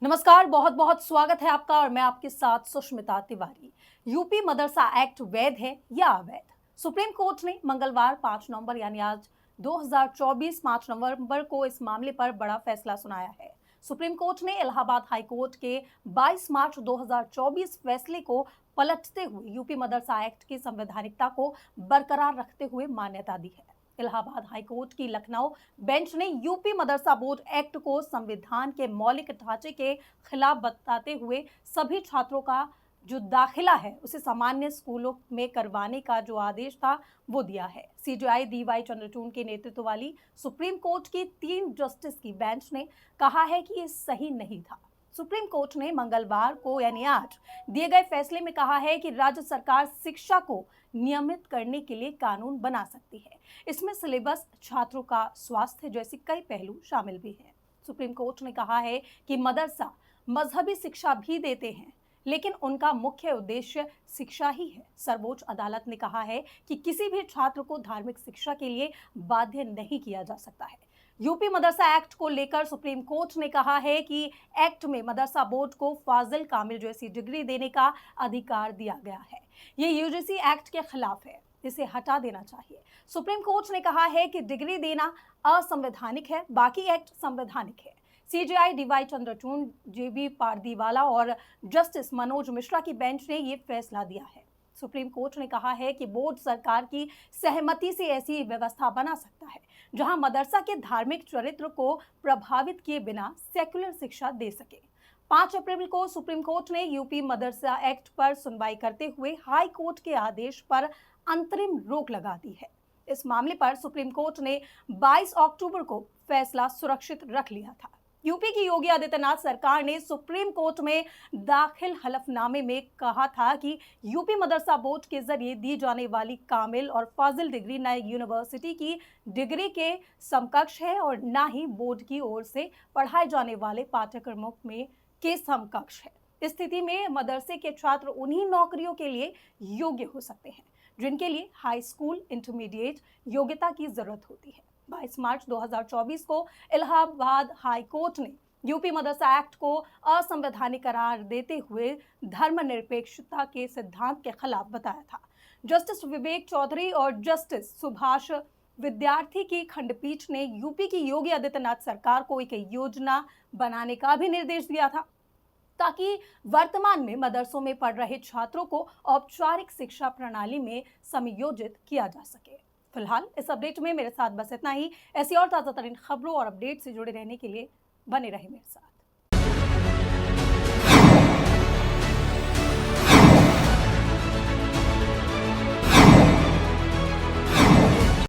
नमस्कार, बहुत बहुत स्वागत है आपका और मैं आपके साथ सुष्मिता तिवारी। यूपी मदरसा एक्ट वैध है या अवैध? सुप्रीम कोर्ट ने मंगलवार 5 नवंबर यानी आज 2024 5 नवंबर को इस मामले पर बड़ा फैसला सुनाया है। सुप्रीम कोर्ट ने इलाहाबाद हाई कोर्ट के 22 मार्च 2024 फैसले को पलटते हुए यूपी मदरसा एक्ट की संवैधानिकता को बरकरार रखते हुए मान्यता दी है। इलाहाबाद हाईकोर्ट की लखनऊ बेंच ने यूपी मदरसा बोर्ड एक्ट को संविधान के मौलिक ढांचे के खिलाफ बताते हुए सभी छात्रों का जो दाखिला है उसे सामान्य स्कूलों में करवाने का जो आदेश था वो दिया है। सीजेआई डीवाई चंद्रचूड़ के नेतृत्व वाली सुप्रीम कोर्ट की 3 जस्टिस की बेंच ने कहा है कि ये सही नहीं था। सुप्रीम कोर्ट ने मंगलवार को यानी आज दिए गए फैसले में कहा है कि राज्य सरकार शिक्षा को नियमित करने के लिए कानून बना सकती है। इसमें सिलेबस, छात्रों का स्वास्थ्य जैसे कई पहलू शामिल भी हैं। सुप्रीम कोर्ट ने कहा है कि मदरसा मजहबी शिक्षा भी देते हैं, लेकिन उनका मुख्य उद्देश्य शिक्षा ही है। सर्वोच्च अदालत ने कहा है कि किसी भी छात्र को धार्मिक शिक्षा के लिए बाध्य नहीं किया जा सकता है। यूपी मदरसा एक्ट को लेकर सुप्रीम कोर्ट ने कहा है कि एक्ट में मदरसा बोर्ड को फाजिल कामिल जैसी डिग्री देने का अधिकार दिया गया है। ये यूजीसी एक्ट के खिलाफ है, इसे हटा देना चाहिए। सुप्रीम कोर्ट ने कहा है कि डिग्री देना असंवैधानिक है, बाकी एक्ट संवैधानिक है। सीजेआई डीवाई चंद्रचूड़, जेबी पारदीवाला और जस्टिस मनोज मिश्रा की बेंच ने ये फैसला दिया है। सुप्रीम कोर्ट ने कहा है कि बोर्ड सरकार की सहमति से ऐसी व्यवस्था बना सकता है जहां मदरसा के धार्मिक चरित्र को प्रभावित किए बिना सेक्युलर शिक्षा दे सके। 5 अप्रैल को सुप्रीम कोर्ट ने यूपी मदरसा एक्ट पर सुनवाई करते हुए हाई कोर्ट के आदेश पर अंतरिम रोक लगा दी है। इस मामले पर सुप्रीम कोर्ट ने 22 अक्टूबर को फैसला सुरक्षित रख लिया था। यूपी की योगी आदित्यनाथ सरकार ने सुप्रीम कोर्ट में दाखिल हलफनामे में कहा था कि यूपी मदरसा बोर्ड के जरिए दी जाने वाली कामिल और फाजिल डिग्री न यूनिवर्सिटी की डिग्री के समकक्ष है और न ही बोर्ड की ओर से पढ़ाए जाने वाले पाठ्यक्रमों में के समकक्ष है। इस स्थिति में मदरसे के छात्र उन्हीं नौकरियों के लिए योग्य हो सकते हैं जिनके लिए हाई स्कूल इंटरमीडिएट योग्यता की जरूरत होती है। 22 मार्च 2024 को इलाहाबाद हाई कोर्ट ने यूपी मदरसा एक्ट को असंवैधानिक करार देते हुए धर्मनिरपेक्षता के सिद्धांत के खिलाफ बताया था। जस्टिस विवेक चौधरी और जस्टिस सुभाष विद्यार्थी की खंडपीठ ने यूपी की योगी आदित्यनाथ सरकार को एक योजना बनाने का भी निर्देश दिया था ताकि वर्तमान में मदरसों में पढ़ रहे छात्रों को औपचारिक शिक्षा प्रणाली में समायोजित किया जा सके। फिलहाल इस अपडेट में मेरे साथ बस इतना ही। ऐसी और ताज़ा तरीन खबरों और अपडेट से जुड़े रहने के लिए बने रहे मेरे साथ।